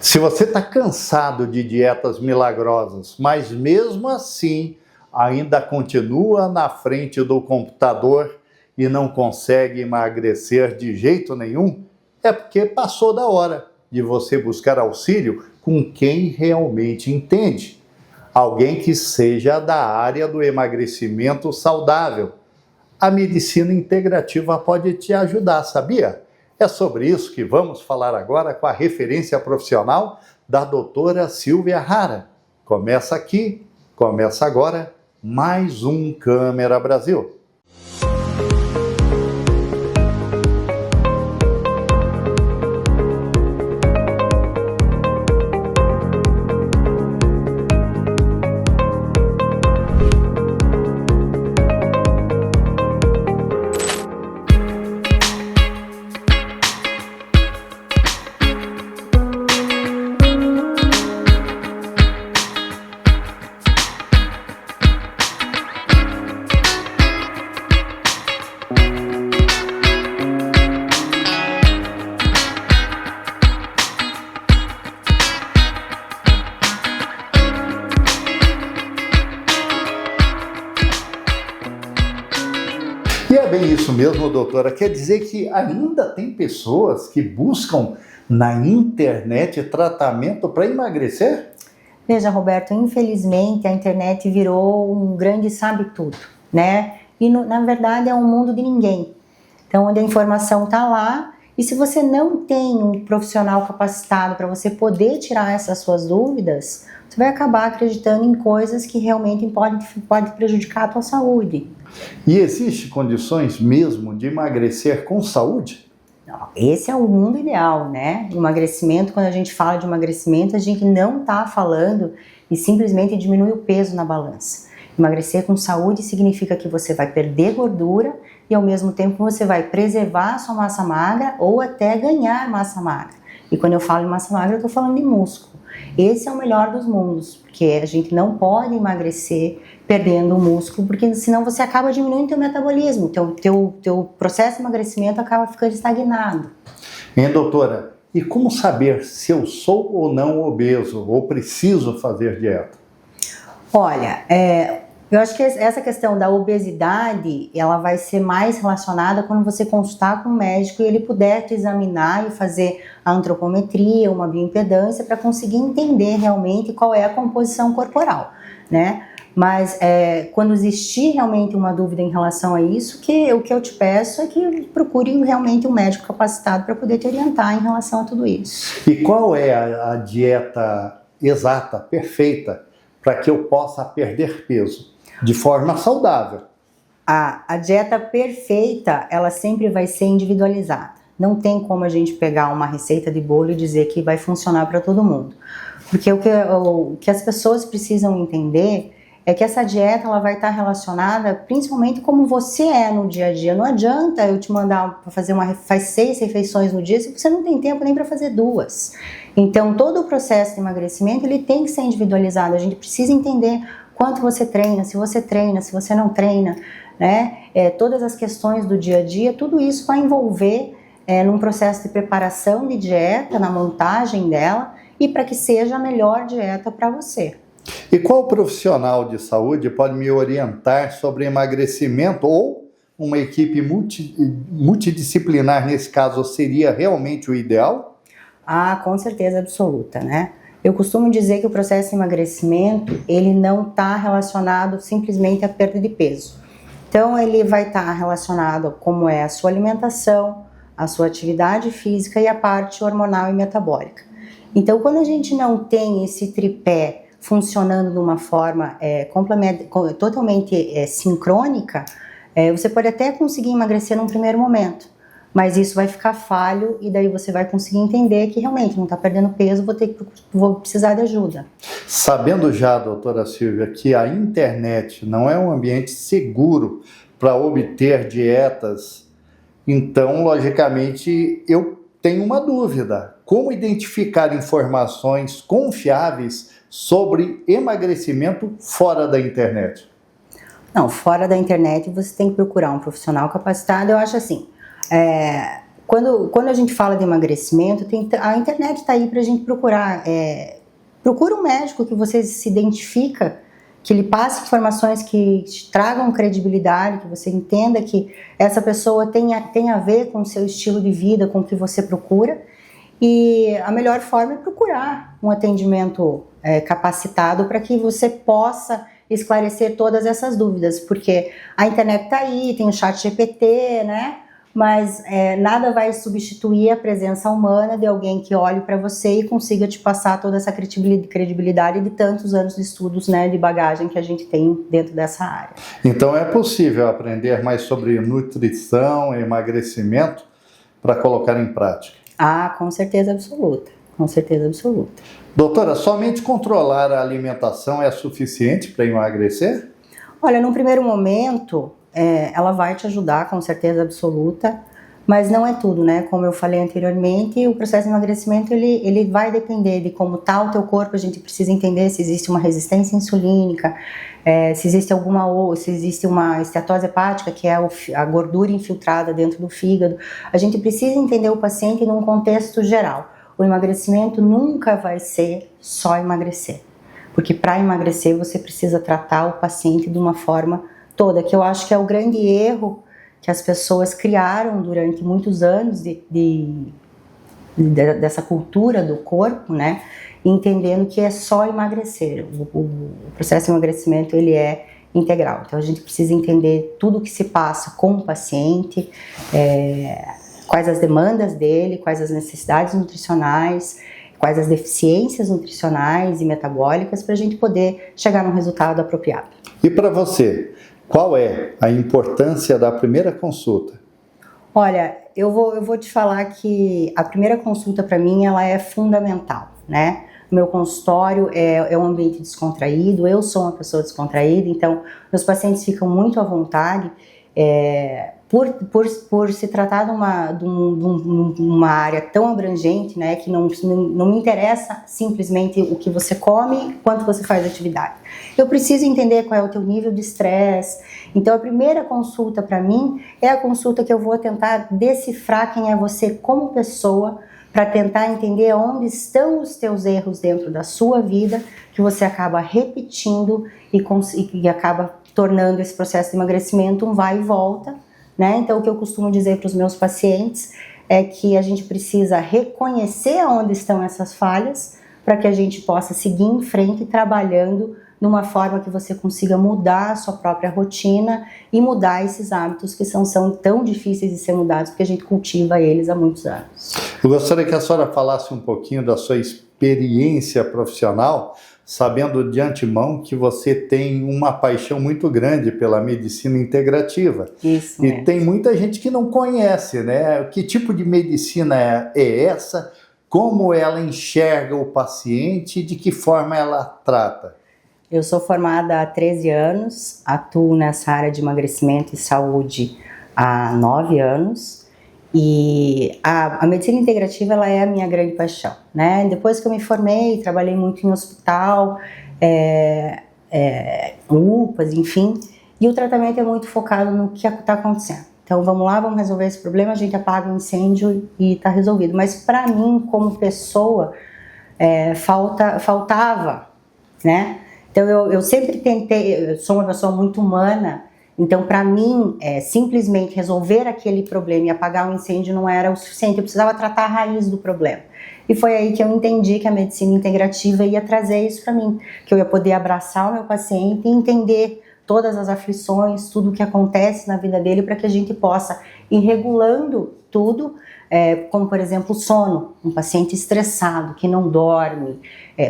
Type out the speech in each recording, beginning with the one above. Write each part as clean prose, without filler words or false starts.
Se você está cansado de dietas milagrosas, mas mesmo assim ainda continua na frente do computador e não consegue emagrecer de jeito nenhum, é porque passou da hora de você buscar auxílio com quem realmente entende. Alguém que seja da área do emagrecimento saudável. A medicina integrativa pode te ajudar, sabia? É sobre isso que vamos falar agora com a referência profissional da doutora Silvia Hara. Começa aqui, começa agora, mais um Câmera Brasil. E é bem isso mesmo, doutora. Quer dizer que ainda tem pessoas que buscam na internet tratamento para emagrecer? Veja, Roberto, infelizmente a internet virou um grande sabe-tudo, né? E na verdade é um mundo de ninguém. Então, onde a informação está lá, e se você não tem um profissional capacitado para você poder tirar essas suas dúvidas, você vai acabar acreditando em coisas que realmente podem prejudicar a tua saúde. E existe condições mesmo de emagrecer com saúde? Esse é o mundo ideal, né? Emagrecimento, quando a gente fala de emagrecimento, a gente não está falando e simplesmente diminui o peso na balança. Emagrecer com saúde significa que você vai perder gordura e ao mesmo tempo você vai preservar a sua massa magra ou até ganhar massa magra. E quando eu falo em massa magra, eu estou falando de músculo. Esse é o melhor dos mundos, porque a gente não pode emagrecer perdendo o músculo, porque senão você acaba diminuindo o teu metabolismo, teu processo de emagrecimento acaba ficando estagnado. Doutora, e como saber se eu sou ou não obeso, ou preciso fazer dieta? Olha, eu acho que essa questão da obesidade, ela vai ser mais relacionada quando você consultar com o médico e ele puder te examinar e fazer a antropometria, uma bioimpedância, para conseguir entender realmente qual é a composição corporal, né? Mas quando existir realmente uma dúvida em relação a isso, o que eu te peço é que procure realmente um médico capacitado para poder te orientar em relação a tudo isso. E qual é a dieta exata, perfeita, para que eu possa perder peso de forma saudável? A dieta perfeita, ela sempre vai ser individualizada. Não tem como a gente pegar uma receita de bolo e dizer que vai funcionar para todo mundo. Porque o que as pessoas precisam entender é que essa dieta ela vai estar relacionada principalmente como você é no dia a dia. Não adianta eu te mandar para fazer faz 6 refeições no dia se você não tem tempo nem para fazer 2. Então, todo o processo de emagrecimento ele tem que ser individualizado. A gente precisa entender quanto você treina, se você não treina, né? Todas as questões do dia a dia, tudo isso vai envolver num processo de preparação de dieta, na montagem dela e para que seja a melhor dieta para você. E qual profissional de saúde pode me orientar sobre emagrecimento ou uma equipe multidisciplinar nesse caso seria realmente o ideal? Ah, com certeza absoluta, né? Eu costumo dizer que o processo de emagrecimento, ele não está relacionado simplesmente à perda de peso. Então, ele vai estar relacionado a como é a sua alimentação, a sua atividade física e a parte hormonal e metabólica. Então, quando a gente não tem esse tripé funcionando de uma forma totalmente sincrônica, você pode até conseguir emagrecer num primeiro momento, mas isso vai ficar falho e daí você vai conseguir entender que realmente não está perdendo peso, vou precisar de ajuda. Sabendo já, doutora Silvia, que a internet não é um ambiente seguro para obter dietas, então, logicamente, eu tenho uma dúvida. Como identificar informações confiáveis sobre emagrecimento fora da internet? Não, fora da internet você tem que procurar um profissional capacitado. Eu acho assim, quando a gente fala de emagrecimento, a internet está aí para a gente procurar. Procura um médico que você se identifica, que lhe passe informações que te tragam credibilidade, que você entenda que essa pessoa tem a ver com o seu estilo de vida, com o que você procura. E a melhor forma é procurar um atendimento capacitado para que você possa esclarecer todas essas dúvidas, porque a internet está aí, tem o chat GPT, né? Mas nada vai substituir a presença humana de alguém que olhe para você e consiga te passar toda essa credibilidade de tantos anos de estudos, né, de bagagem que a gente tem dentro dessa área. Então é possível aprender mais sobre nutrição, emagrecimento para colocar em prática? Ah, com certeza absoluta, com certeza absoluta. Doutora, somente controlar a alimentação é suficiente para emagrecer? Olha, num primeiro momento, ela vai te ajudar com certeza absoluta, mas não é tudo, né? Como eu falei anteriormente, o processo de emagrecimento ele vai depender de como está o teu corpo. A gente precisa entender se existe uma resistência insulínica, se existe uma esteatose hepática, que é a gordura infiltrada dentro do fígado. A gente precisa entender o paciente num contexto geral. O emagrecimento nunca vai ser só emagrecer, porque para emagrecer você precisa tratar o paciente de uma forma toda, que eu acho que é o grande erro que as pessoas criaram durante muitos anos dessa cultura do corpo, né? Entendendo que é só emagrecer. O processo de emagrecimento ele é integral. Então a gente precisa entender tudo o que se passa com o paciente, quais as demandas dele, quais as necessidades nutricionais, quais as deficiências nutricionais e metabólicas para a gente poder chegar num resultado apropriado. E para você, qual é a importância da primeira consulta? Olha, eu vou te falar que a primeira consulta para mim ela é fundamental, né? Meu consultório é um ambiente descontraído, eu sou uma pessoa descontraída, então meus pacientes ficam muito à vontade. Por se tratar de uma área tão abrangente, né, que não me interessa simplesmente o que você come, quanto você faz atividade. Eu preciso entender qual é o teu nível de estresse. Então, a primeira consulta para mim é a consulta que eu vou tentar decifrar quem é você como pessoa, para tentar entender onde estão os teus erros dentro da sua vida, que você acaba repetindo e acaba tornando esse processo de emagrecimento um vai e volta, né? Então, o que eu costumo dizer para os meus pacientes é que a gente precisa reconhecer onde estão essas falhas para que a gente possa seguir em frente trabalhando numa forma que você consiga mudar a sua própria rotina e mudar esses hábitos que são tão difíceis de ser mudados, porque a gente cultiva eles há muitos anos. Eu gostaria que a senhora falasse um pouquinho da sua experiência profissional, sabendo de antemão que você tem uma paixão muito grande pela medicina integrativa. Isso e mesmo. Tem muita gente que não conhece, né? Que tipo de medicina é essa? Como ela enxerga o paciente e de que forma ela trata? Eu sou formada há 13 anos, atuo nessa área de emagrecimento e saúde há 9 anos. E a medicina integrativa ela é a minha grande paixão, né? Depois que eu me formei, trabalhei muito em hospital, UPAs, enfim, e o tratamento é muito focado no que está acontecendo. Então vamos lá, vamos resolver esse problema, a gente apaga o incêndio e está resolvido. Mas para mim, como pessoa, faltava, né? Então eu sempre tentei, eu sou uma pessoa muito humana. Então, para mim, simplesmente resolver aquele problema e apagar o incêndio não era o suficiente, eu precisava tratar a raiz do problema. E foi aí que eu entendi que a medicina integrativa ia trazer isso para mim, que eu ia poder abraçar o meu paciente e entender todas as aflições, tudo o que acontece na vida dele, para que a gente possa ir regulando tudo, como, por exemplo, o sono. Um paciente estressado, que não dorme,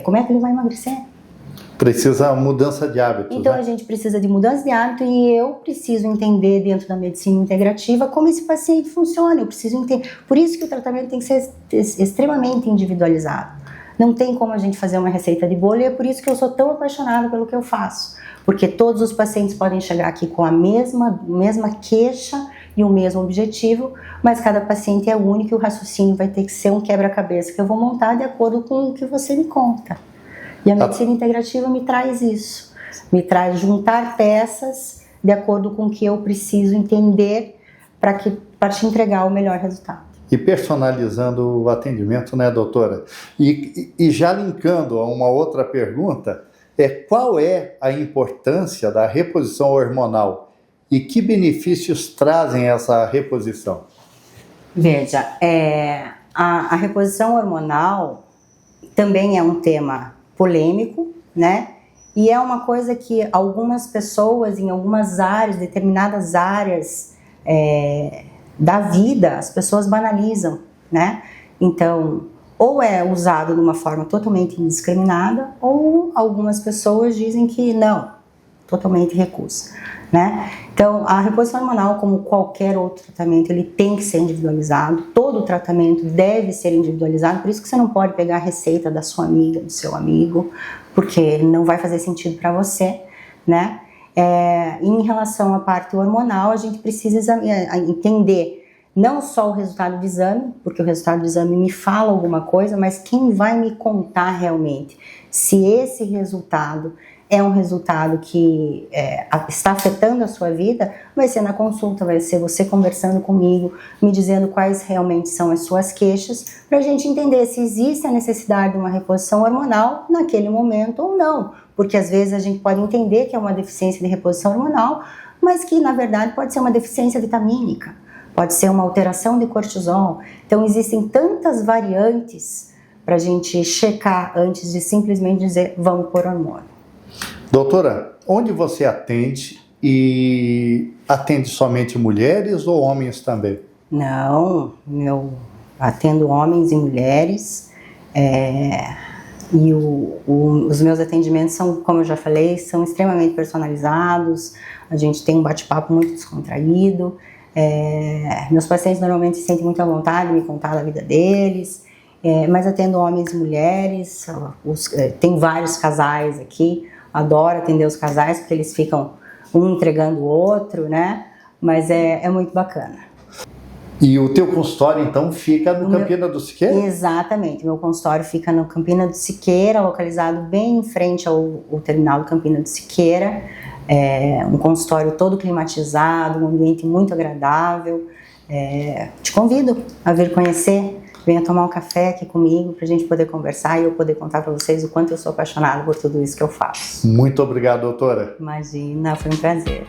como é que ele vai emagrecer? Precisa mudança de hábitos. Então, né? A gente precisa de mudança de hábito e eu preciso entender dentro da medicina integrativa como esse paciente funciona. Eu preciso entender. Por isso que o tratamento tem que ser extremamente individualizado. Não tem como a gente fazer uma receita de bolo e é por isso que eu sou tão apaixonada pelo que eu faço. Porque todos os pacientes podem chegar aqui com a mesma queixa e o mesmo objetivo, mas cada paciente é único e o raciocínio vai ter que ser um quebra-cabeça que eu vou montar de acordo com o que você me conta. E a medicina integrativa me traz isso, me traz juntar peças de acordo com o que eu preciso entender para te entregar o melhor resultado. e personalizando o atendimento, né, doutora? E já linkando a uma outra pergunta, qual é a importância da reposição hormonal e que benefícios trazem essa reposição? Veja, a reposição hormonal também é um tema polêmico, né? E é uma coisa que algumas pessoas, em algumas áreas, determinadas áreas da vida, as pessoas banalizam, né? Então, ou é usado de uma forma totalmente indiscriminada, ou algumas pessoas dizem que não, totalmente recusa, né? Então, a reposição hormonal, como qualquer outro tratamento, ele tem que ser individualizado, todo tratamento deve ser individualizado, por isso que você não pode pegar a receita da sua amiga, do seu amigo, porque não vai fazer sentido para você, né? Em relação à parte hormonal, a gente precisa entender não só o resultado do exame, porque o resultado do exame me fala alguma coisa, mas quem vai me contar realmente se esse resultado é um resultado que está afetando a sua vida, vai ser na consulta, vai ser você conversando comigo, me dizendo quais realmente são as suas queixas, para a gente entender se existe a necessidade de uma reposição hormonal naquele momento ou não, porque às vezes a gente pode entender que é uma deficiência de reposição hormonal, mas que na verdade pode ser uma deficiência vitamínica, pode ser uma alteração de cortisol. Então existem tantas variantes para a gente checar antes de simplesmente dizer vamos pôr hormônio. Doutora, onde você atende e atende somente mulheres ou homens também? Não, eu atendo homens e mulheres e os meus atendimentos são, como eu já falei, são extremamente personalizados, a gente tem um bate-papo muito descontraído, meus pacientes normalmente se sentem muito à vontade de me contar da vida deles, mas atendo homens e mulheres, tem vários casais aqui, adoro atender os casais porque eles ficam um entregando o outro, né? Mas é muito bacana. E o teu consultório, então, fica no Campina do Siqueira? Exatamente. Meu consultório fica no Campina do Siqueira, localizado bem em frente ao terminal do Campina do Siqueira. É um consultório todo climatizado, um ambiente muito agradável. Te convido a vir conhecer. Venha tomar um café aqui comigo para a gente poder conversar e eu poder contar para vocês o quanto eu sou apaixonada por tudo isso que eu faço. Muito obrigado, doutora. Imagina, foi um prazer.